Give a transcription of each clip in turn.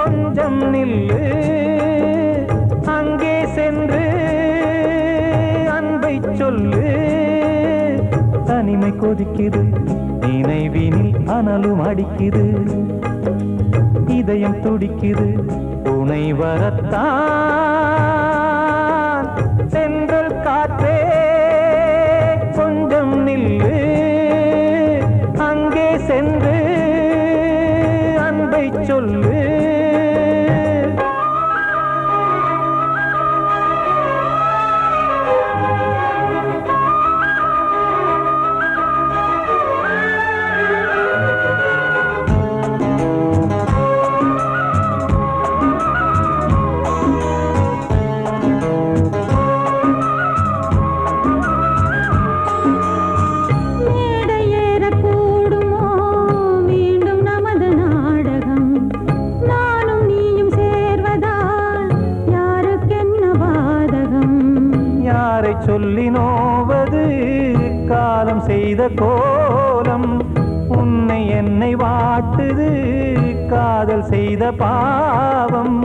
கொஞ்சம் நில்லு அங்கே சென்று அன்பை சொல்லு. தனிமை கொதிக்குது நினைவினில் அனலும் அடிக்குது. இதயம் துடிக்குது துணை வரத்தான். சென்றல் காற்றே கொஞ்சம் நில்லு அங்கே சென்று அன்பை சொல்லு. சொல்லி நோவது காலம் செய்த கோலம். உன்னை என்னை வாட்டுது காதல் செய்த பாவம்.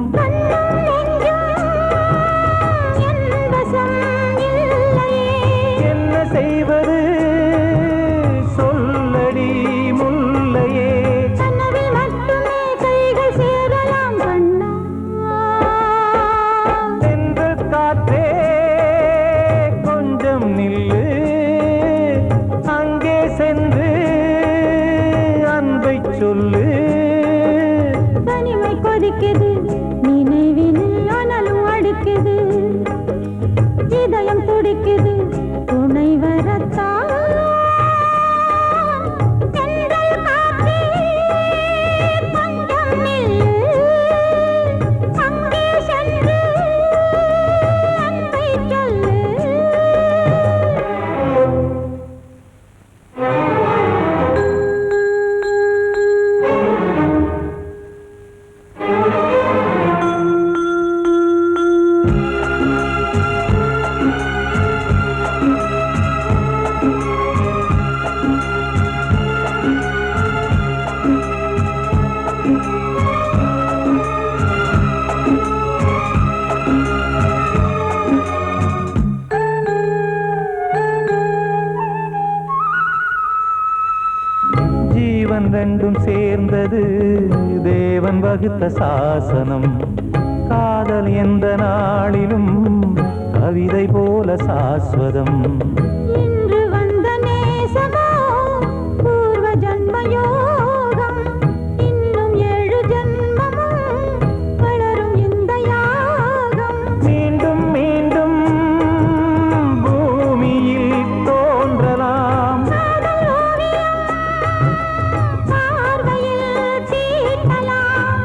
என்ன செய்வது சொல்லடி முல்லையே. சென்று காற்றே நில்லு அங்கே சென்று அன்பை சொல்லு. தனிமை கொதிக்குது நினைவினில் அனலும் அடிக்குது. இதயம் துடிக்குது துணை வரத்தான். ஜீவன் ரெண்டும் சேர்ந்தது தேவன் வகுத்த சாசனம். காதல் எந்த நாளிலும் கவிதை போல சாஸ்வதம். இன்று வந்த நேசமோ பூர்வ ஜன்மயோகம். இன்னும் 7 ஜன்மமும் வளரும் இந்த யாகம். மீண்டும் மீண்டும் பூமியில் தோன்றலாம்.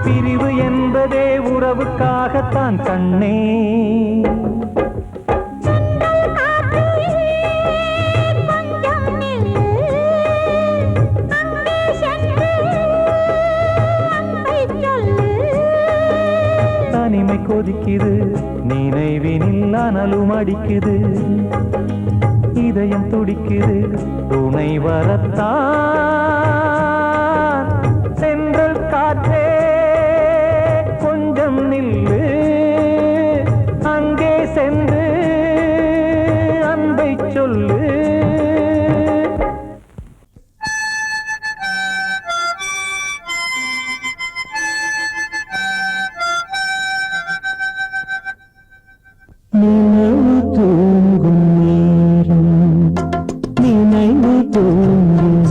பிரிவு என்பதே உறவுக்காகத்தான் கண்ணே. தனிமை கொதிக்குது நினைவினில் அனலும் அடிக்குது. இதயம் துடிக்குது துணை வரத்தான். சென்றல் காற்றே கொஞ்சம் நில்லு அங்கே சென்று அன்பை சொல்லு. நினைவு தூங்கும் நேரம் நினைவு தூங்கும்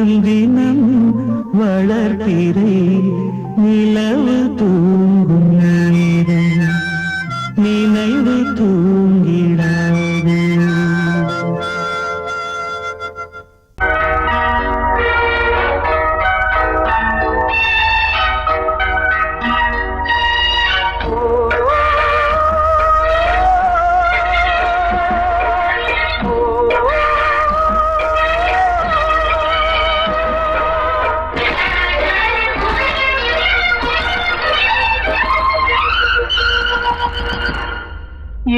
தினம் தினம் வளர்பிறை நிலவு தூங்கும் நேரம் நினைவு தூங்கிடாது.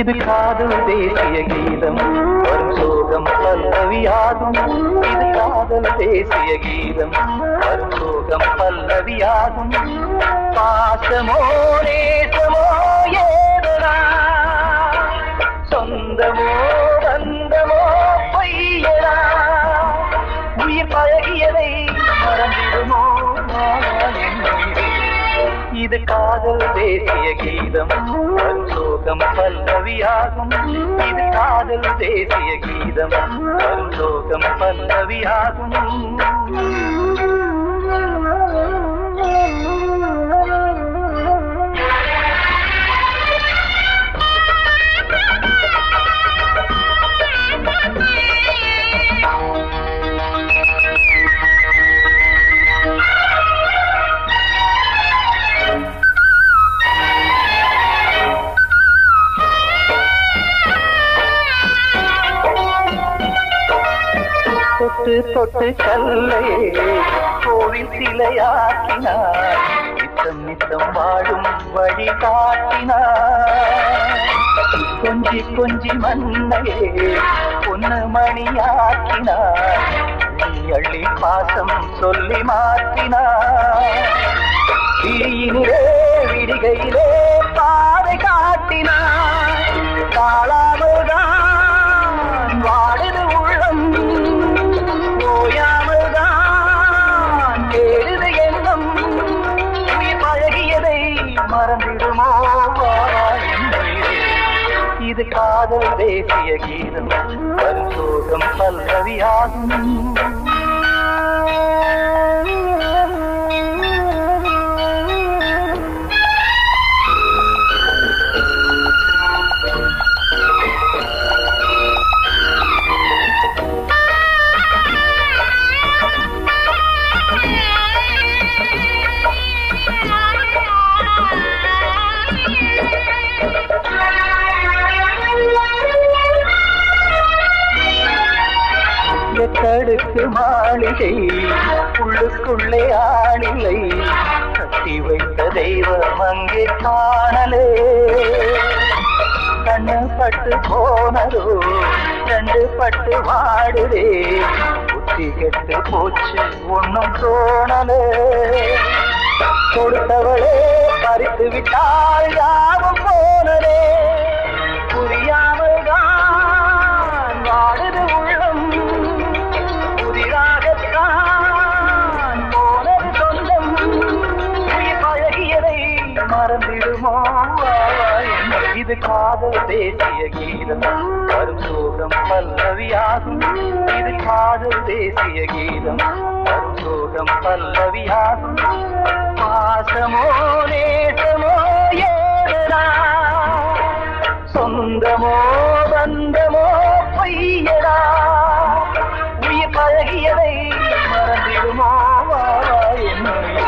இது காதல் தேசிய கீதம் வரும் சோகம் பல்லவியாகும். இது காதல் தேசிய கீதம் வரும் சோகம் பல்லவியாகும். பாசமோ நேசமோ ஏதனா சொந்தமோ பந்தமோ பொய்யனா உயிர் பழகியதை மறந்திடுமோ இது காதல் தேசிய கீதம் வரும் சோகம் பல்லவியாகும். இது காதல் தேசிய கீதம் வரும் சோகம் பல்லவியாகும். தொட்டு தொட்டு கல்லையே கோவில் சிலையாக்கினார். நித்தம் நித்தம் வாழும் வழி காட்டினார். கொஞ்சி கொஞ்சி மண்ணையே பொன்னு மணியாக்கினார். அள்ளி அள்ளி பாசம் சொல்லி மாற்றினார். விழியிலே விடிகையிலே பாதை காட்டினார். காளாமல்தான் வாடுது உள்ளம் ஓயாமல்தான் கேடுது எண்ணம். உயிர் பழகியதை மறந்திடுமோ இது காதல் தேசிய கீதம் வரும் சோகம் பல்லவியாகும். எத்தடுக்கு மாளிகை உள்ளுக்குள்ளே ஆளில்லை. கட்டி வைத்த தெய்வம் அங்கே காணலே. கண்ணு பட்டு போனதோ ரெண்டு பட்டு வாடுதே. புத்தி கெட்டு போச்சு ஒன்னும் தோணலே. கொடுத்தவளே பறித்து விட்டால் யாவும் போனதே. புரியாமல் தான் வாடுது உள்ளம். புதிராகத்தான் போனது சொந்தம். உயிர் பழகியதை மறந்திடுமோ இது காதல் தேசிய கீதம் வரும் சோகம் பல்லவியாகும். இது காதல் தேசிய கீதம் வரும் சோகம் பல்லவியாகும். பாசமோ நேசமோ ஏதனா சொந்தமோ பந்தமோ பொய்யடா உயிர் பழகியதை மறந்திடுமோ என்னுடைய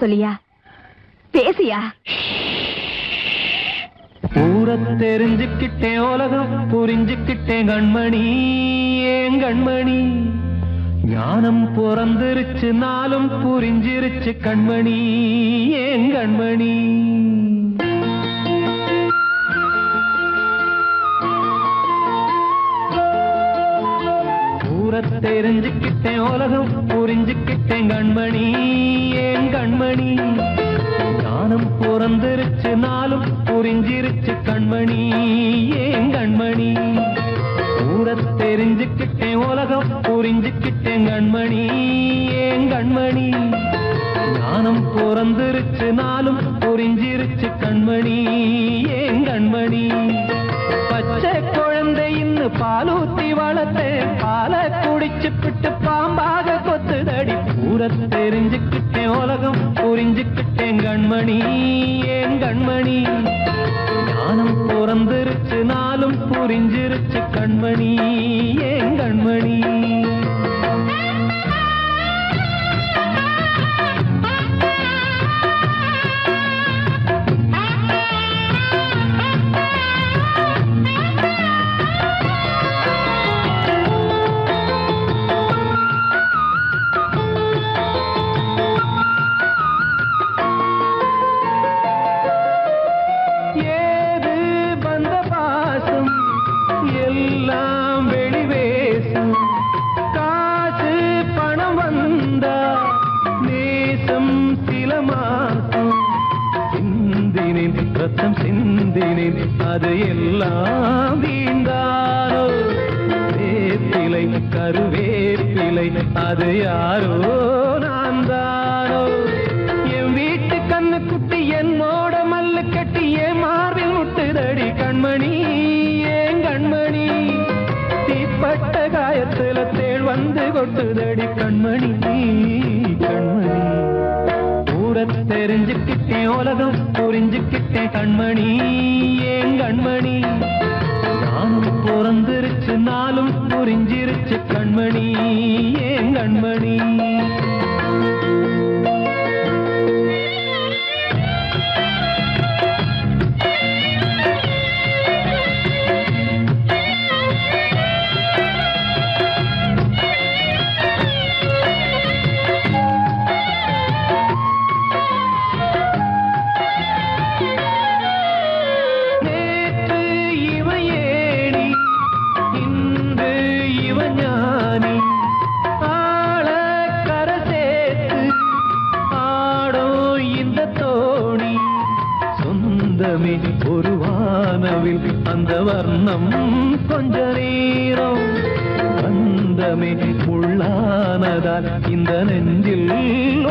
சொல்லியா? பேசியா? ஊரை தெரிஞ்சுக்கிட்டேன், உலகம் புரிஞ்சுக்கிட்டேன் கண்மணி, ஏன் கண்மணி. ஞானம் பிறந்திருச்சு, நாளும் புரிஞ்சிருச்சு கண்மணி, ஏன் கண்மணி. ஊரை தெரிஞ்சுக்கிட்டேன், உலகம் புரிஞ்சுக்கிட்டேன் கண்மணி, ஏன் கண்மணி. ஞானம் பிறந்திருச்சு, நாளும் புரிஞ்சிருச்சு கண்மணி, ஏன் கண்மணி. ஊரை தெரிஞ்சுக்கிட்டேன், உலகம் புரிஞ்சுக்கிட்டேன் கண்மணி, ஏன் கண்மணி. ஞானம் பிறந்திருச்சு, நாளும் புரிஞ்சிருச்சு கண்மணி, ஏன் கண்மணி. பச்சை குழந்தை இன்னும் பாலூத்தி வளர்த்தேன், பாலை குடிச்சு பிட்டு பாம்பாக கொத்துதடி. ஊரை தெரிஞ்சுக்கிட்டேன், உலகம் புரிஞ்சுக்கிட்டேன் கண்மணி, ஏன் கண்மணி. ஞானம் பிறந்திருச்சு, நாளும் புரிஞ்சிருச்சு கண்மணி, ஏன் கண்மணி. ரத்தம் சிந்தினேன், அது எல்லாம் வீண்டாரோ. வேப்பிலை கருவேப்பிலை, அது யாரோ நான் தானோ. என் வீட்டு கண்ணு குட்டி என்னோட மல்லு கட்டி என் மார்பில் முட்டுதடி கண்மணி, ஏன் கண்மணி. தீப்பட்ட காயத்துல தேள் வந்து கொட்டுதடி கண்மணி, கண்மணி. ஊரை தெரிஞ்சுக்கிட்டேன், உலகம் புரிஞ்சுக்கிட்டேன் கண்மணி, ஏன் கண்மணி. ஞானம் பிறந்திருச்சு, நாளும் புரிஞ்சிருச்சு கண்மணி, ஏன் கண்மணி. ஒரு வானவில் அந்த வர்ணம் கொஞ்ச நேரம் வந்தமே உள்ளானதால் இந்த நெஞ்சில்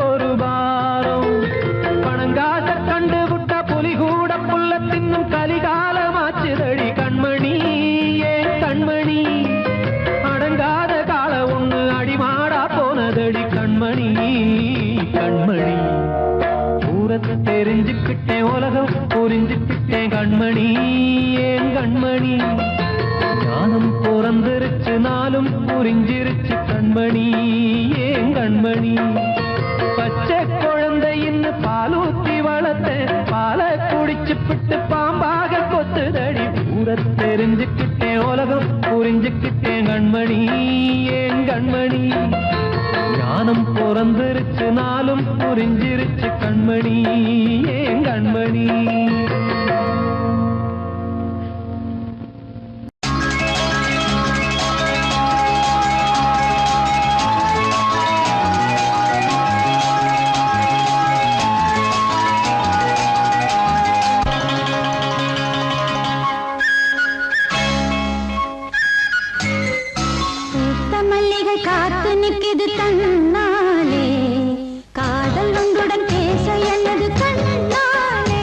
ஒரு பாரம். பணங்காச கண்டு விட்ட புலி கூட புல்ல தின்னும் கலிகாலமாச்சுதடி கண்மணி, ஏன் கண்மணி. அடங்காத கால ஒண்ணு அடிமாடா போனதடி கண்மணி, கண்மணி. தெரிஞ்சுக்கிட்டேன், உலகம் புரிஞ்சுக்கிட்டேன் கண்மணி, ஏன் கண்மணி. ஞானம் பிறந்திருச்சு, நாளும் புரிஞ்சிருச்சு கண்மணி, ஏன் கண்மணி. பச்சை குழந்தை இன்னும் பாலூத்தி வளர்த்தேன், பாலை குடிச்சு பிட்டு பாம்பாக கொத்துதடி. ஊரை தெரிஞ்சுக்கிட்டேன், உலகம் புரிஞ்சுக்கிட்டேன் கண்மணி, ஏன் கண்மணி. ஞானம் பிறந்திருச்சு, நாளும் புரிஞ்சிருச்சு கண்மணி, ஏன் கண்மணி. மல்லிகை காத்து நிற்கிது தன்னாலே, காதல் உங்களுடன் பேச என்னது கண்ணாலே.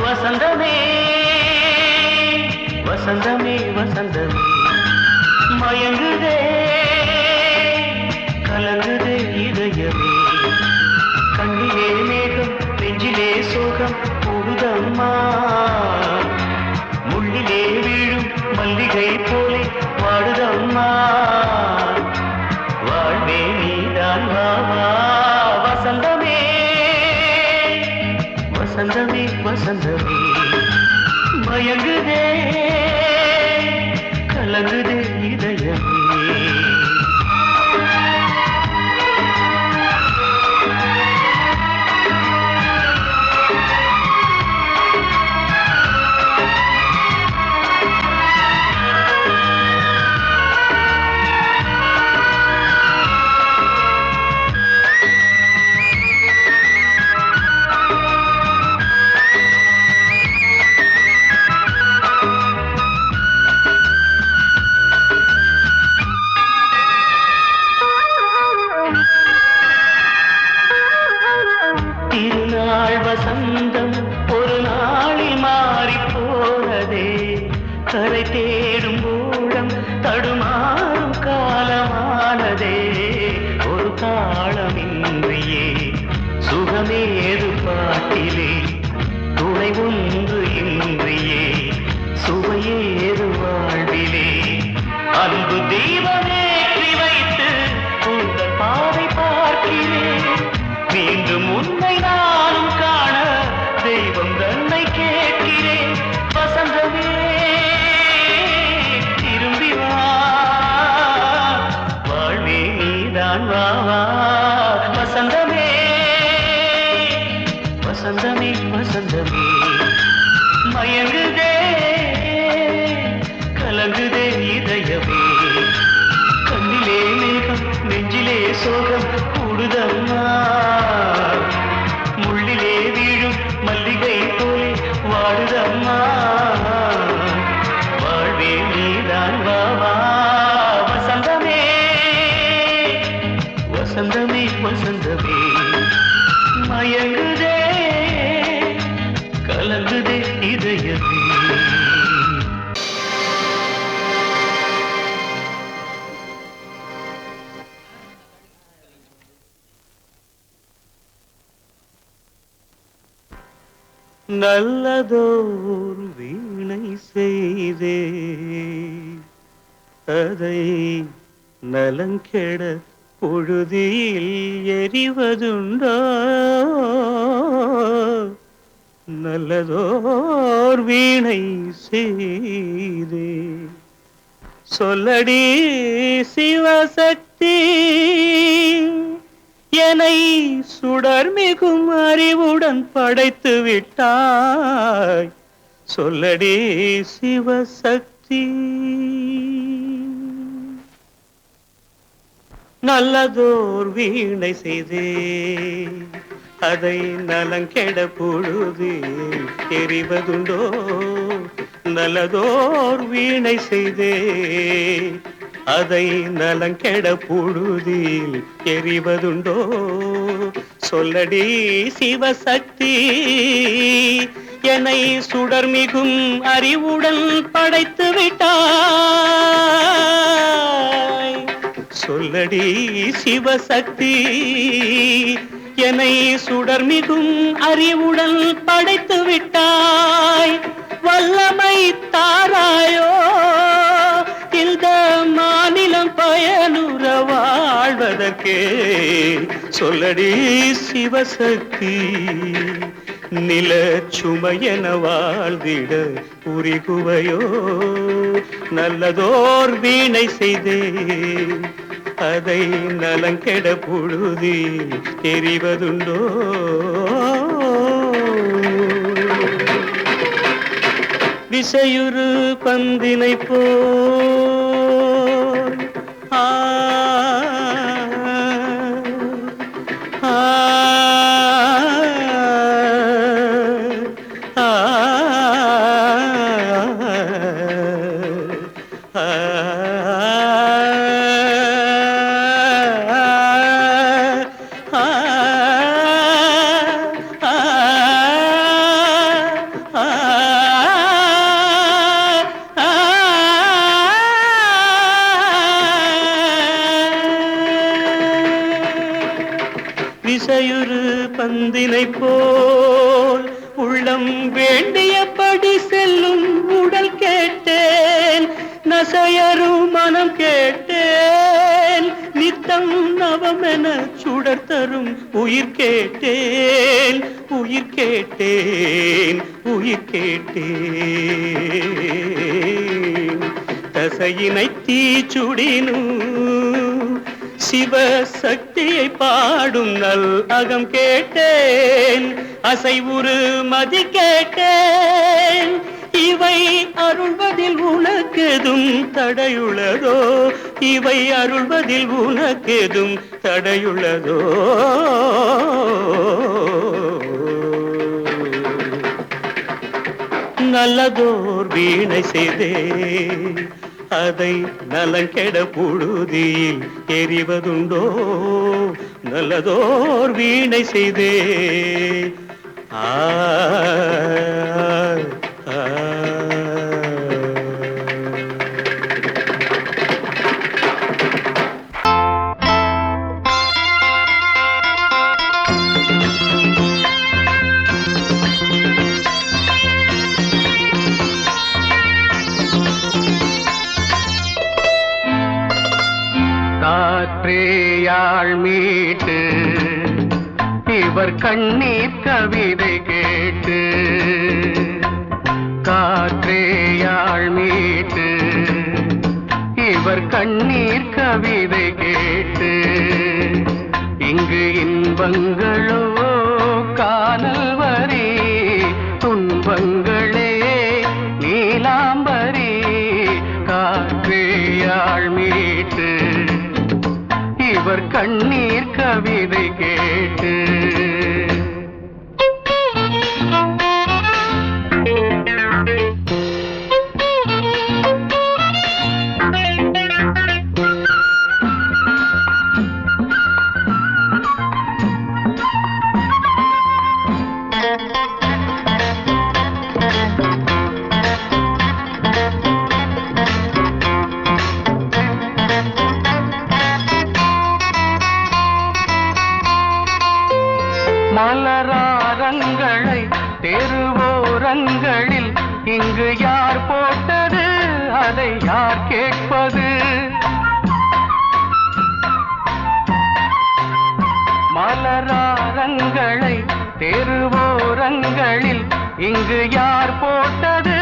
வசந்தமே வசந்தமே வசந்தமே மயங்குதே கலங்குதே இதயமே கண்ணிலே மேகம் நெஞ்சிலே சோகம் கூடுதம்மா முள்ளிலே வீழும் மல்லிகை போலே வாடுதம்மா வாழ்வே நீதான் வாவா வசந்தமே வசந்தமே வசந்தமே மயங்குதே கலங்குதே இதயமே திருநாள் வசந்தம் ஒரு நாளில் மாறி போனதே கரை தேடும் ஊழம் தடுமாறும் காலமானதே ஒரு காலமின்றியே சுகமேது பாட்டிலே துணை ஒன்று இன்றியே சுவையேது வாழ்விலே அன்பு தீபமேற்றி வைத்து உங்கள் பாதை பார்க்கிறேன் மீண்டும் உன்னை நானும் காண தெய்வம் தன்னை கேட்கிறேன் வசந்தமே திரும்பி வா வாழ்வே நீதான் வாவா வசந்தமே வசந்தமே வசந்தமே மயங்குதே கலங்குதே இதயமே கண்ணிலே மேகம் நெஞ்சிலே சோகம் கூடுதம்மா முள்ளிலே வீழும் மல்லிகை போலே வாடுதம்மா வாழ்வே நீதான் வாவா வசந்தமே வசந்தமே வசந்தமே மயங்குதே கலங்குதே இதயமே நல்லதோர் வீணை செய்தே அதை நலங்கெட பொழுதில் எறிவதுண்டோ நல்லதோர் வீணை செய்தே சொல்லடி சிவசக்தி என்னை சுடர் மிகும் அறிவுடன் படைத்து விட்டாய் சொல்லடி சிவசக்தி நல்லதோர் வீணை செய்தே அதை நலங்கெட பொழுது எறிவதுண்டோ நல்லதோர் வீணை செய்தே அதை நலங்கெட பொழுதில் எறிவதுண்டோ சொல்லடி சிவசக்தி என்னை சுடர் மிகும் அறிவுடன் படைத்து விட்டாய் சொல்லடி சிவசக்தி என்னை சுடர் மிகும் அறிவுடன் படைத்து விட்டாய் வல்லமை தாராயோ இந்த மாநிலம் பயனுற வாழ்வதற்கே சொல்லடி சிவசக்தி நில சுமையென வாழ்ந்திட புரிகுவையோ நல்லதோர் வீணை செய்தே அதை நலங்கெட பொழுதில் தெரிவதுண்டோ விசையுறு பந்தினை போல் ஆ விசையுறு பந்தினை போல் உள்ளம் வேண்டியபடி செல்லும் உடல் கேட்டேன், நசையரும் மனம் கேட்டேன், நித்தம் நவமென சுடர் தரும் உயிர் கேட்டேன், உயிர் கேட்டேன், உயிர் கேட்டேன். தசையினை தீச்சுடினும் சிவசக்தியை பாடும் நல் அகம் கேட்டேன், அசைவுறு மதி கேட்டேன். இவை அருள்வதில் உனக்கெதும் தடையுள்ளதோ, இவை அருள்வதில் உனக்கெதும் தடையுள்ளதோ. நல்லதோர் வீணை செய்தே அதை நலங்கெட புழுதியில் எறிவதுண்டோ, நல்லதோர் வீணை செய்தே ஆ காற்றேயாள் மீட்டு இவர் கண்ணீர் கவிதை கேட்டு, காற்றேயாள் மீட்டு இவர் கண்ணீர் கவிதை கேட்டு, இங்கு இன்பங்களோ காணல் வரி, துன்பங்களே நீலாம்பரி. காற்றேயாள் மீட்டு இவர் கண்ணீர் கவிதை கேட்டு, மலராரங்களை தெருவோரங்களில் இங்கு யார் போட்டது, அதை யார் கேட்பது? மலராரங்களை தெருவோரங்களில் இங்கு யார் போட்டது,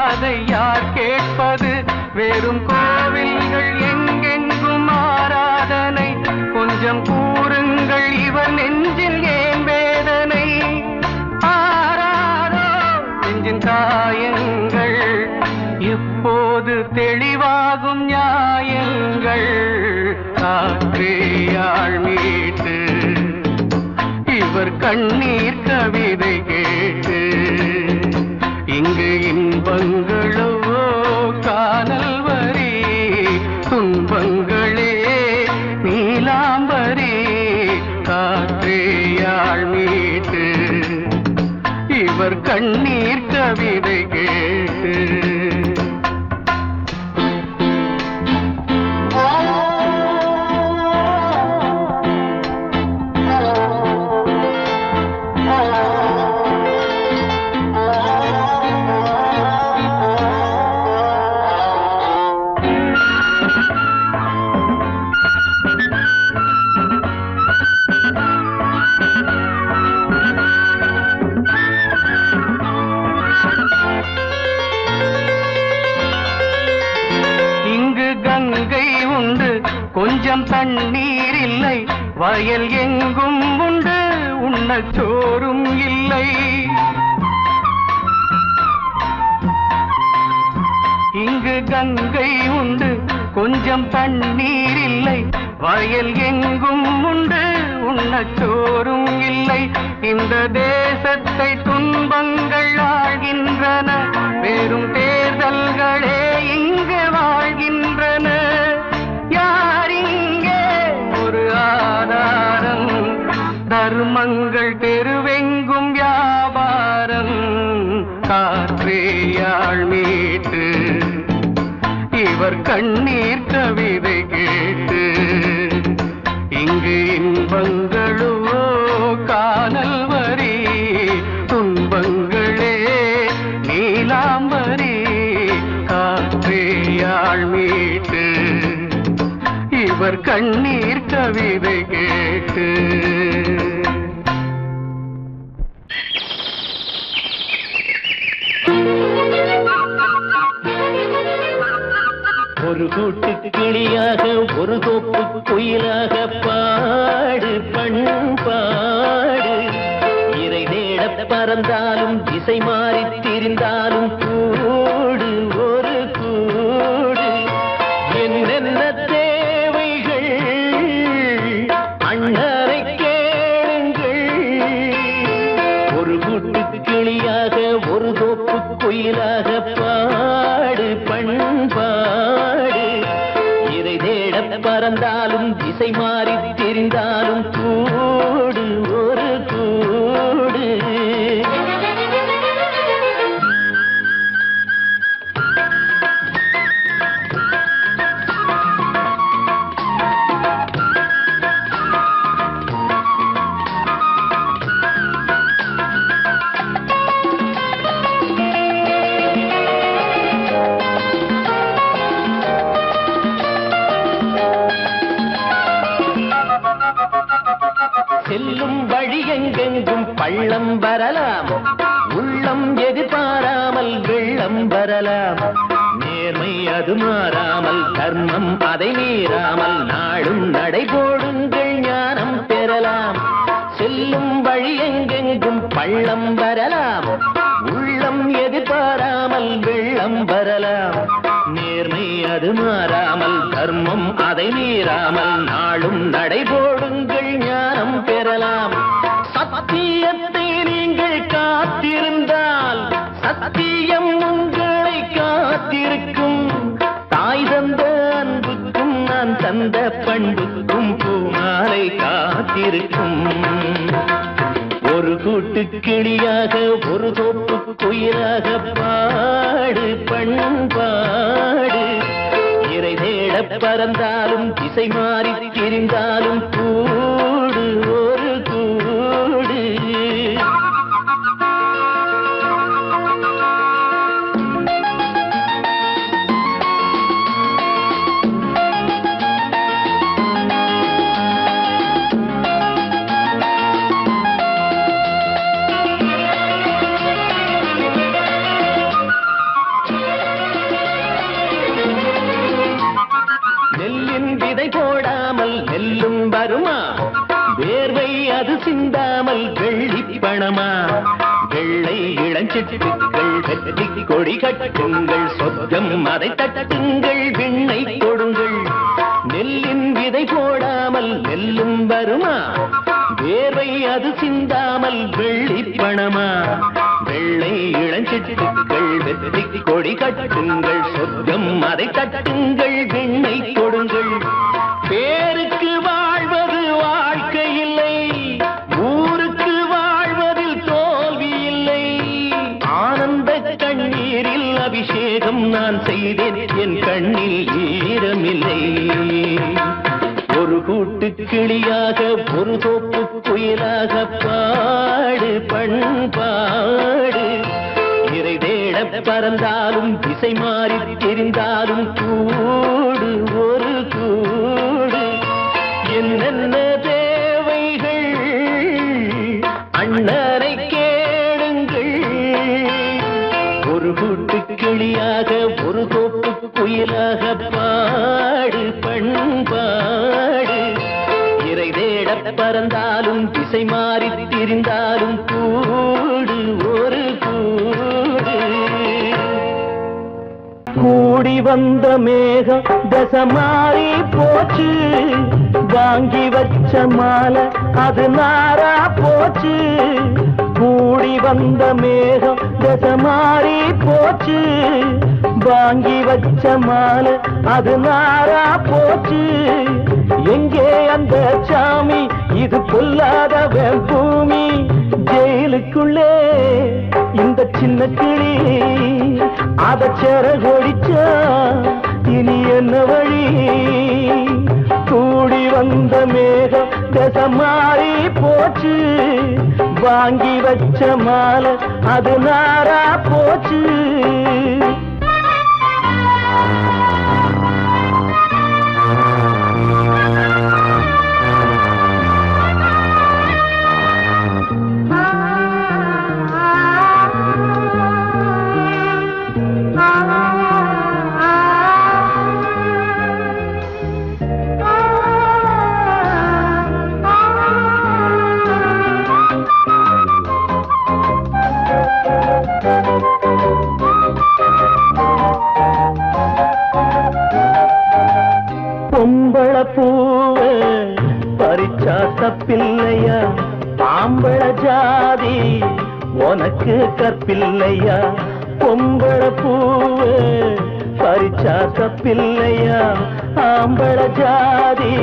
அதை யார் கேட்பது? வெறும் கோவில்கள் எங்கெங்கும் ஆராதனை, கொஞ்சம் கூறுங்கள் இவர் நெஞ்சில் ஏன் வேதனை? ஆராரோ நெஞ்சின் காயங்கள் எப்போது தெளிவாகும் நியாயங்கள்? காற்றேயாள் மீட்டு இவர் கண்ணீர் கவிதை கேட்டு, இங்கு இன்பங்களோ காணல் வரி, துன்பங்களே நீலாம்பரி. காற்றேயாள் மீட்டு இவர் கண்ணீர் கவிதை கேட்டு, கொஞ்சம் தண்ணீர் இல்லை, வயல் எங்கும் உண்டு, உண்ணச் சோறும் இல்லை. கங்கை உண்டு கொஞ்சம் தண்ணீர் இல்லை வயல் எங்கும் உண்டு உண்ணச்சோறும் இல்லை இந்த தேசத்தை துன்பங்கள் ஆழ்கின்றன வெறும் தேர்தல்களே இங்கு வாழ்கின்றன யார் இங்கே ஒரு ஆதாரம் தர்மங்கள் தெருவெங்கும் வியாபாரம் காற்றேயாள் மீட்டு இவர் கண்ணீர் கவிதை கேட்டு இங்கு இன்பங்களோ காணல் வரி துன்பங்களே நீலாம்பரி காற்றேயாள் மீட்டு இவர் கண்ணீர் கவிதை கேட்டு ஒரு கூட்டு கிளியாக ஒரு தோப்பு குயிலாக பாடு பண்பாடு இறை தேட பறந்தாலும் திசை மாறி திரிந்தாலும் கூடு ஒரு கூடு என்னென்ன தேவைகள் அண்ணரை கேளுங்கள் ஒரு கூட்டு கிளியாக ஒரு தோப்பு குயிலாக பாடு பண்பாடு இறை தேட பறந்தாலும் திசை மாறி தெரிந்தாலும் கூடு ஒரு கூடு செல்லும் வழி எங்கெங்கும் பள்ளம் வரலாம் உள்ளம் எதிர்பாராமல் வெள்ளம் வரலாம் நேர்மை அது மாறாமல் தர்மம் அதை மீறாமல் நாடும் நடைபோடுங்கள் ஞானம் பெறலாம் செல்லும் வழி எங்கெங்கும் பள்ளம் வரலாம் உள்ளம் எதிர்பாராமல் வெள்ளம் வரலாம் நேர்மை அது மாறாமல் தர்மம் அதை மீறாமல் நாளும் நடைபோடுங்கள் ஞானம் பெறலாம் சத்தியத்தை நீங்கள் காத்திருந்தால் சத்தியம் உங்களை காத்திருக்கும் தாய் தந்த அன்புக்கும் நான் தந்த பண்புக்கும் பூமாலை காத்திருக்கும் ஒரு கூட்டு கிளியாக ஒரு தோப்பு குயிலாக பாடு பண்பாடு இறை தேட பறந்தாலும் திசை மாறி திரிந்தாலும் கூடு ஒரு கூடு போடாமல் நெல்லும் வருமா வேர்வை அது சிந்தாமல் வெள்ளி பணமா வெள்ளை இளஞ்சிட்டுக்கள் வெற்றி கொடி கட்டுங்கள் சொர்க்கம் அதை தட்டுங்கள் விண்ணை கொடுங்கள் நெல்லின் விதை போடாமல் நெல்லும் வருமா வேர்வை அது சிந்தாமல் வெள்ளி பணமா வெள்ளை இளஞ்சிட்டுக்கள் வெற்றி கொடி கட்டுங்கள் சொர்க்கம் அதை தட்டுங்கள் விண்ணை கொடுங்கள் பேருக்கு வாழ்வது வாழ்க்கை இல்லை ஊருக்கு வாழ்வதில் தோல்வி இல்லை ஆனந்த கண்ணீரில் அபிஷேகம் நான் செய்தேன் என் கண்ணில் ஈரமில்லை ஒரு கூட்டு கிளியாக ஒரு தோப்பு குயிலாக பாடு பண்பாடு இறை தேட பறந்தாலும் திசை மாறி தெரிந்தாலும் கூடு ஒரு கூடு என்னென்ன தேவைகள் அண்ணரை கேளுங்கள் ஒரு கூட்டு கிளியாக ஒரு தோப்பு குயிலாக பாடு பண்பாடு இறை தேட பறந்தாலும் திசை மாறி திரிந்தாலும் கூடு ஒரு கூடு கூடி வந்த மேகம் தசை மாறி போச்சு, வாங்கி வச்ச மாலை அது நாரா போச்சு. கூடி வந்த மேகம் தசை மாறி போச்சு, வாங்கி வச்ச மாலை அது நாரா போச்சு. எங்கே அந்த சாமி, இது பொல்லாதவன் பூமி. ஜெயிலுக்குள்ளே இந்த சின்ன கிளி அத சிறகொடிச்சா இனி என்ன வழி? கூடி வந்த மேகம் தசை மாறி போச்சு, வாங்கி வச்ச மாலை அது நாரா போச்சு. பொம்பள பூவ பறிச்சா தப்பில்லையா, ஆம்பள ஜாதி உனக்கு கற்பில்லையா. பொம்பள பூவ பறிச்சா தப்பில்லையா, ஆம்பள ஜாதி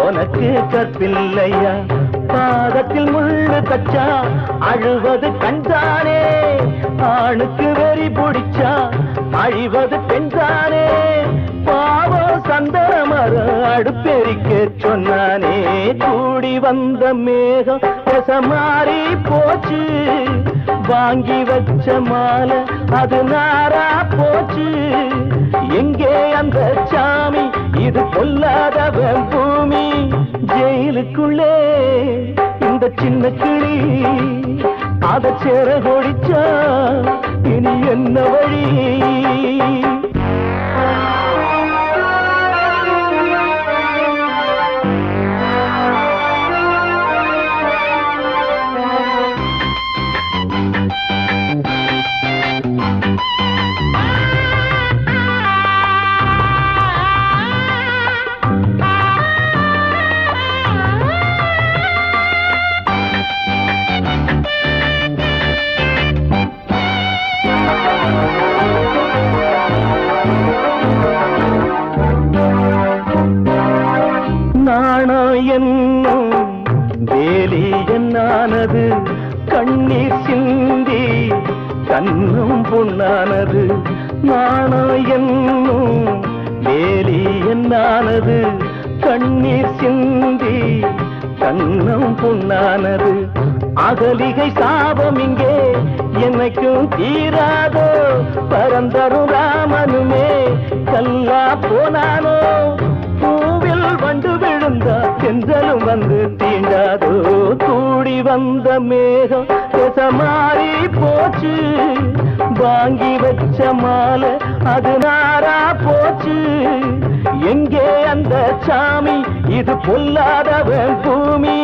உனக்கு கற்பில்லையா. பாதத்தில் முள்ளு தச்சா அழுவது கண்டானே, ஆணுக்கு வெறி பிடிச்சா அழிவது பெண்தானே. பாவம் சந்தமர அடுப்பெரிக்க சொன்னானே. கூடி வந்த மேகம் தசை மாறி போச்சு, வாங்கி வச்ச மாலை அது நாரா போச்சு. எங்கே அந்த சாமி, இது பொல்லாதவன் பூமி. ஜெயிலுக்குள்ளே இந்த சின்ன கிளி அத சிறகொடிச்சா இனி என்ன வழி? என்னும் வேலி என்னானது, கண்ணீர் சிந்தி கண்ணும் பொன்னானது. நாணம் என்னும் வேலி என்னானது, கண்ணீர் சிந்தி கண்ணும் பொன்னானது. அகலிகை சாபம் இங்கே என்னைக்கும் தீராதோ, பரந்தரும் ராமனுமே கல்லா போனானோ. பூவில் வண்டு விழுந்தா சென்றலும் வந்து தீண்டாதோ. கூடி வந்த மேகம் தசை மாறி போச்சு, வாங்கி வச்ச மாலை அது நாரா போச்சு. எங்கே அந்த சாமி, இது பொல்லாதவன் பூமி.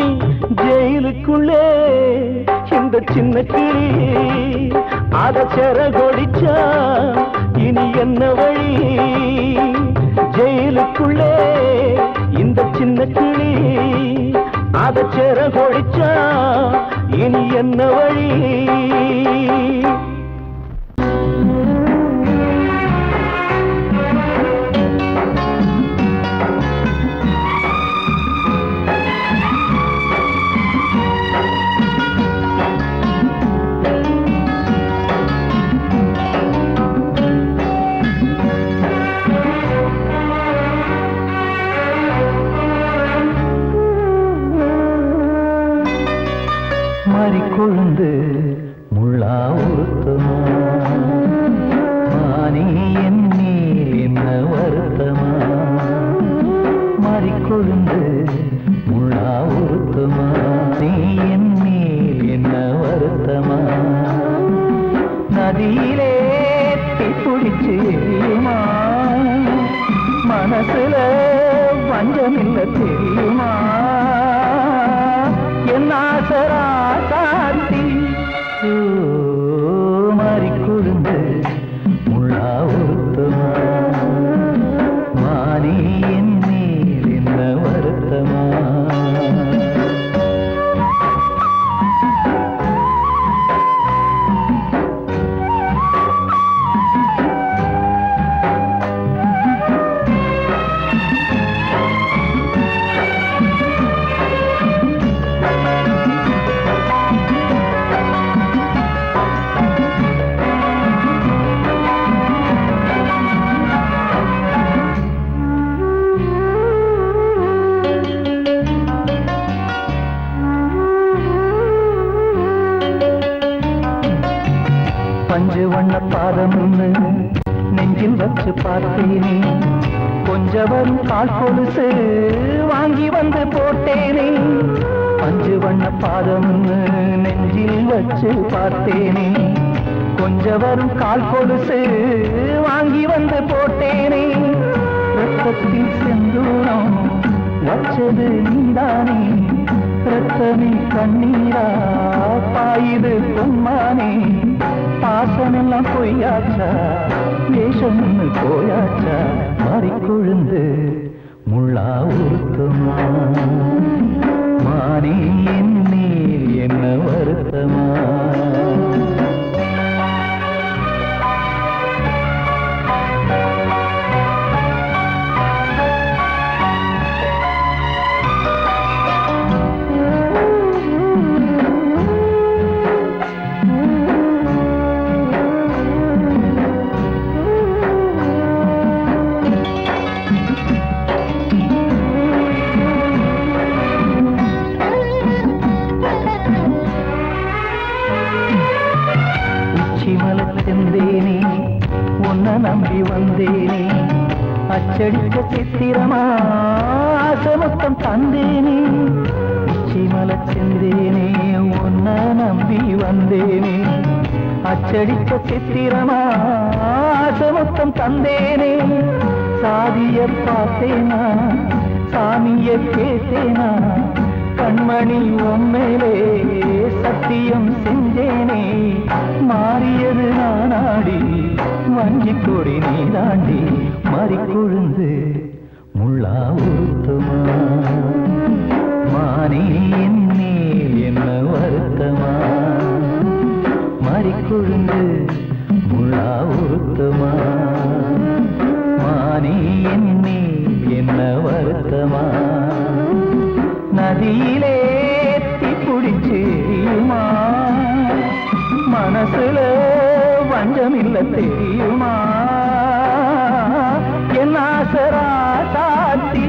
ஜெயிலுக்குள்ளே இந்த சின்ன கிளி அத சிறகொடிச்சா இனி என்ன வழி? ஜெயிலுக்குள்ளே இந்த சின்ன கிளி அத சிறகொடிச்சா இனி என்ன வழி? கொழுந்து முள்ளா உருத்தமா, மானே என்னே என்ன வருத்தமா. மாறிக்கொழுந்து முள்ளா உருத்தமா, நீ என்னே என்ன வருத்தமா. நதியிலே தீப்பிடிச்சு எரியுமா, மனசுல வஞ்சமில்ல தெரியுமா. என்ன ஆசரா சாந்தி பஞ்சு வண்ண பாதம் நெஞ்சில் வச்சு பார்த்தேனே, கொஞ்ச வரும் கால் கொலுசு வாங்கி வந்து போட்டேனே. பஞ்சு வண்ண பாதம் நெஞ்சில் வச்சு பார்த்தேனே, கொஞ்ச வரும் கால் கொலுசு வாங்கி வந்து போட்டேனே. ரத்தத்தில் செந்தூரம் வச்சது நீதானே, ரத்தமே கண்ணீரா பாயுது பொன்மானே. பாசமெல்லாம் பொய்யாச்சா, வேஷம்னு போயாச்சா, மாறிக்கொழுந்து முள்ளா உருத்தமா. மானே என் மேல் என்ன வருத்தமா. செந்தேனே உன்னை நம்பி வந்தேனே, அச்சடிக்க சித்திரமா ஆசை மொத்தம் தந்தேனே. உச்சிமல செந்தேனே உன்னை நம்பி வந்தேனே, அச்சடிக்க சித்திரமா ஆசை மொத்தம் தந்தேனே. சாதிய பார்த்தேனா சாமிய கேட்டேனா, கண்மணி உம்மேலே சத்தியம் செஞ்சேனே. மாறியது நானாடி வஞ்சி கொடி நீ தாண்டி, மாறிக்கொழுந்து முள்ளா உருத்தமா. மானே என் மேல் என்ன வருத்தமா, மாறிக்கொழுந்து முள்ளா உருத்தமா. மானே என் மேல் என்ன வருத்தமா. நதியிலே தீப்பிடிச்சேயுமா, மனசுல வஞ்சமில்ல தெரியுமா. என் ஆசரா சாத்தி,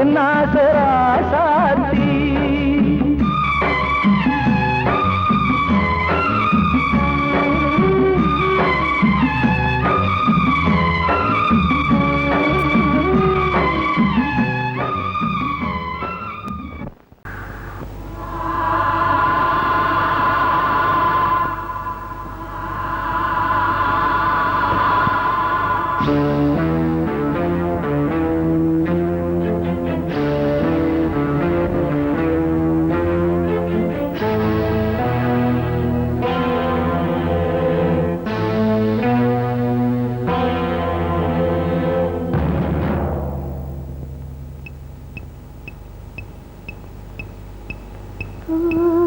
என் ஆசரா சாத்தி. பூ